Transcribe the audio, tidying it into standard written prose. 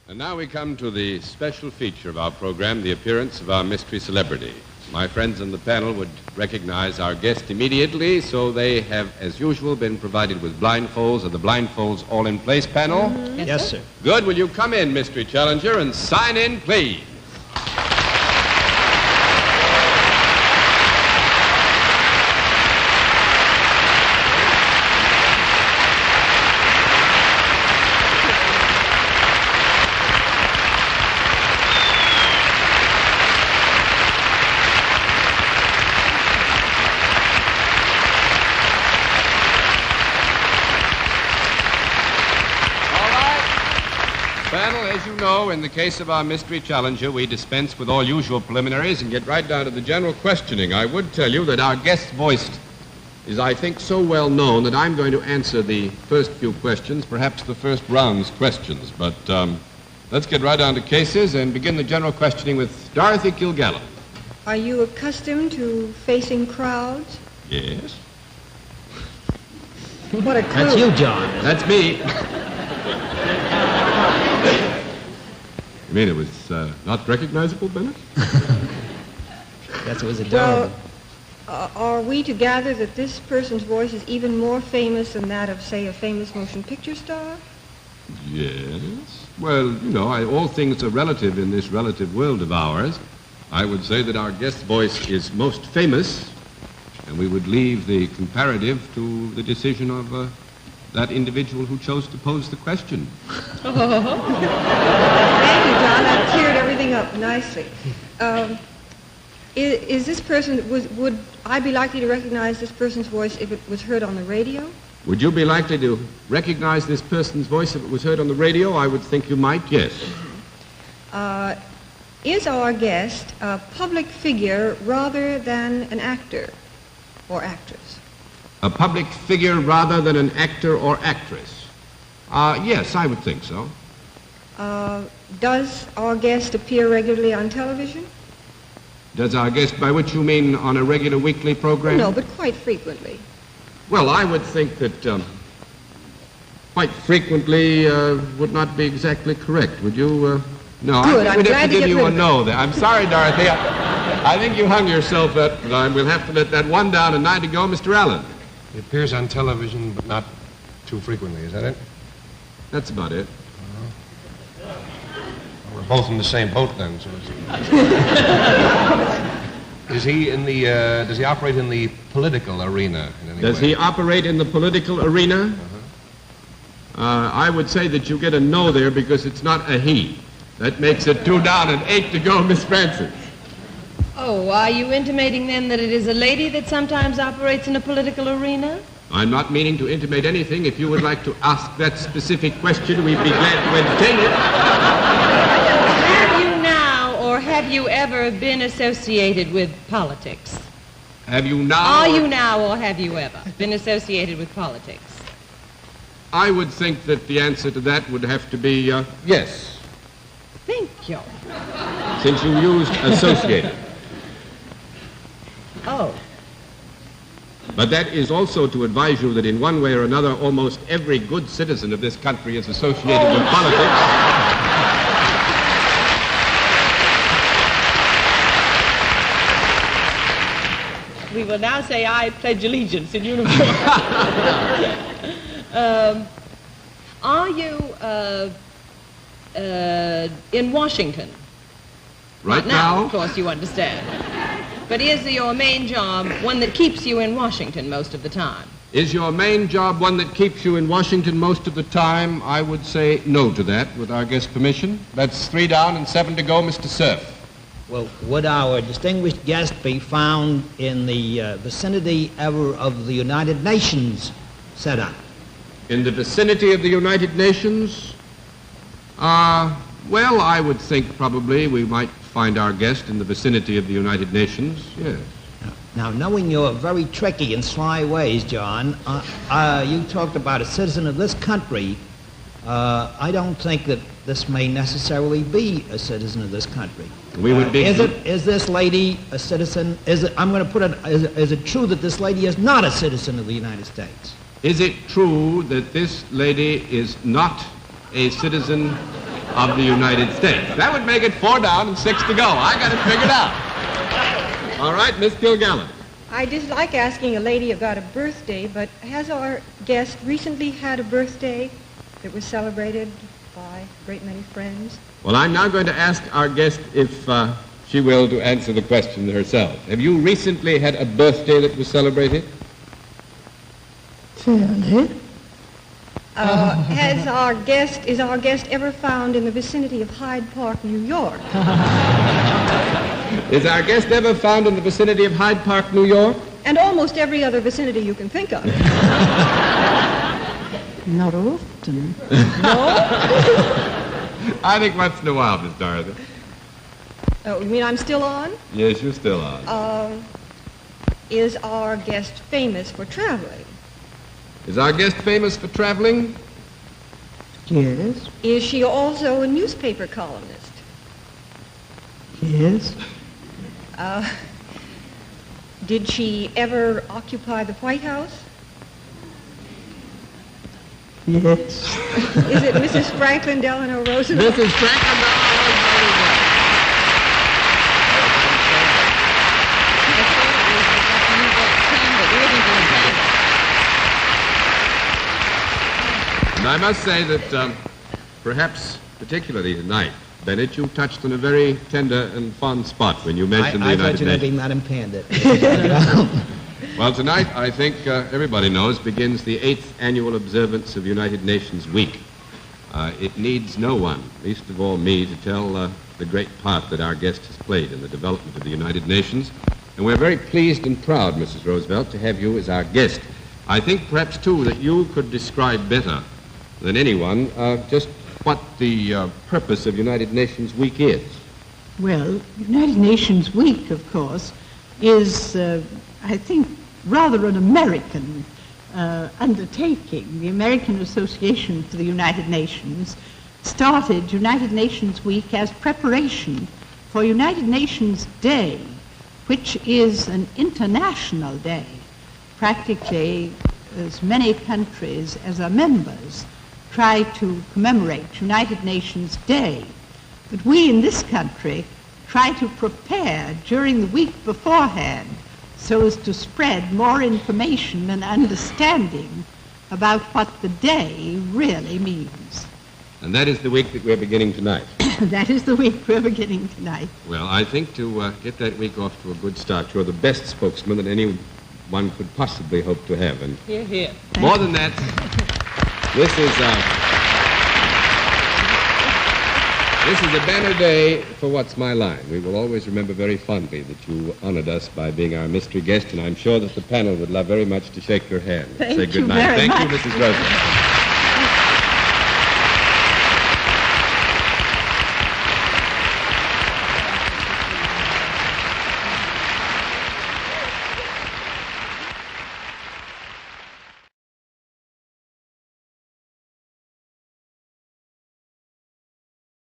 And now we come to the special feature of our program, the appearance of our mystery celebrity. My friends on the panel would recognize our guest immediately, so they have, as usual, been provided with blindfolds. Are the blindfolds all in place, panel? Mm-hmm. Yes, sir. Good. Will you come in, Mystery Challenger, and sign in, please? In the case of our mystery challenger, we dispense with all usual preliminaries and get right down to the general questioning. I would tell you that our guest's voice is, I think, so well known that I'm going to answer the first few questions, perhaps the first round's questions. But let's get right down to cases and begin the general questioning with Dorothy Kilgallen. Are you accustomed to facing crowds? Yes. What a clue. That's you, John. That's me. You mean it was not recognizable, Bennett? Yes, it was adorable. Well, are we to gather that this person's voice is even more famous than that of, say, a famous motion picture star? Yes. Well, you know, all things are relative in this relative world of ours. I would say that our guest's voice is most famous, and we would leave the comparative to the decision of that individual who chose to pose the question. Thank you, John. That cleared everything up nicely. Is this person, would I be likely to recognize this person's voice if it was heard on the radio? Would you be likely to recognize this person's voice if it was heard on the radio? I would think you might, yes. Is our guest a public figure rather than an actor or actress? A public figure rather than an actor or actress? Yes, I would think so. Does our guest appear regularly on television? Does our guest, by which you mean on a regular weekly program? No, but quite frequently. Well, I would think that quite frequently would not be exactly correct. Would you? No, Good, I think we'd have to give you a it. no there. I'm sorry, Dorothy. I think you hung yourself that time. We'll have to let that one down and 9 to go. Mr. Allen. He appears on television, but not too frequently. Is that it? That's about it. Well, we're both in the same boat then. So is he in the? Does he operate in the political arena in any way? Does he operate in the political arena? I would say that you get a no there because it's not a he. That makes it 2 down and 8 to go, Miss Francis. Oh, are you intimating then that it is a lady that sometimes operates in a political arena? I'm not meaning to intimate anything. If you would like to ask that specific question, we'd be glad to entertain it. Have you now or have you ever been associated with politics? Have you now? Are you now or have you ever been associated with politics? I would think that the answer to that would have to be yes. Thank you. Since you used associated. Oh. But that is also to advise you that in one way or another, almost every good citizen of this country is associated with politics. We will now say I pledge allegiance in uniform. Are you in Washington? Right Not now, of now? course, you understand. But is your main job one that keeps you in Washington most of the time? Is your main job one that keeps you in Washington most of the time? I would say no to that, with our guest's permission. That's 3 down and 7 to go, Mr. Cerf. Well, would our distinguished guest be found in the vicinity ever of the United Nations setup? In the vicinity of the United Nations? Well, I would think probably we might find our guest in the vicinity of the United Nations, yes. Now, knowing your very tricky and sly ways, John, you talked about a citizen of this country. I don't think that this may necessarily be a citizen of this country. We would be... Is this lady a citizen? I'm going to put it, is it true that this lady is not a citizen of the United States? Is it true that this lady is not a citizen of the United States. That would make it 4 down and 6 to go. I got it figured out. All right, Miss Kilgallen. I dislike asking a lady about a birthday, but has our guest recently had a birthday that was celebrated by a great many friends? Well, I'm now going to ask our guest if she will to answer the question herself. Have you recently had a birthday that was celebrated? Fairly. Is our guest ever found in the vicinity of Hyde Park, New York? Is our guest ever found in the vicinity of Hyde Park, New York? And almost every other vicinity you can think of. Not often. I think once in a while, Miss Dorothy. Oh, you mean I'm still on? Yes, you're still on. Is our guest famous for traveling? Is our guest famous for traveling? Yes. Is she also a newspaper columnist? Yes. Did she ever occupy the White House? Yes. Is it Mrs. Franklin Delano Roosevelt? Mrs. Franklin Delano Roosevelt. And I must say that perhaps particularly tonight, Bennett, you touched on a very tender and fond spot when you mentioned the United I thought Nations. you Madam Pandit. Well, tonight, I think everybody knows, begins the 8th annual observance of United Nations Week. It needs no one, least of all me, to tell the great part that our guest has played in the development of the United Nations. And we're very pleased and proud, Mrs. Roosevelt, to have you as our guest. I think perhaps, too, that you could describe better than anyone just what the purpose of United Nations Week is. Well, United Nations Week, of course, is, I think, rather an American undertaking. The American Association for the United Nations started United Nations Week as preparation for United Nations Day, which is an international day. Practically as many countries as are members try to commemorate United Nations Day. But we in this country try to prepare during the week beforehand so as to spread more information and understanding about what the day really means. And that is the week that we're beginning tonight. That is the week we're beginning tonight. Well, I think to get that week off to a good start, you're the best spokesman that anyone could possibly hope to have. And Hear, hear. more than that, this is a banner day for What's My Line. We will always remember very fondly that you honored us by being our mystery guest, and I'm sure that the panel would love very much to shake your hand and say good night. Thank you, Mrs. Roosevelt.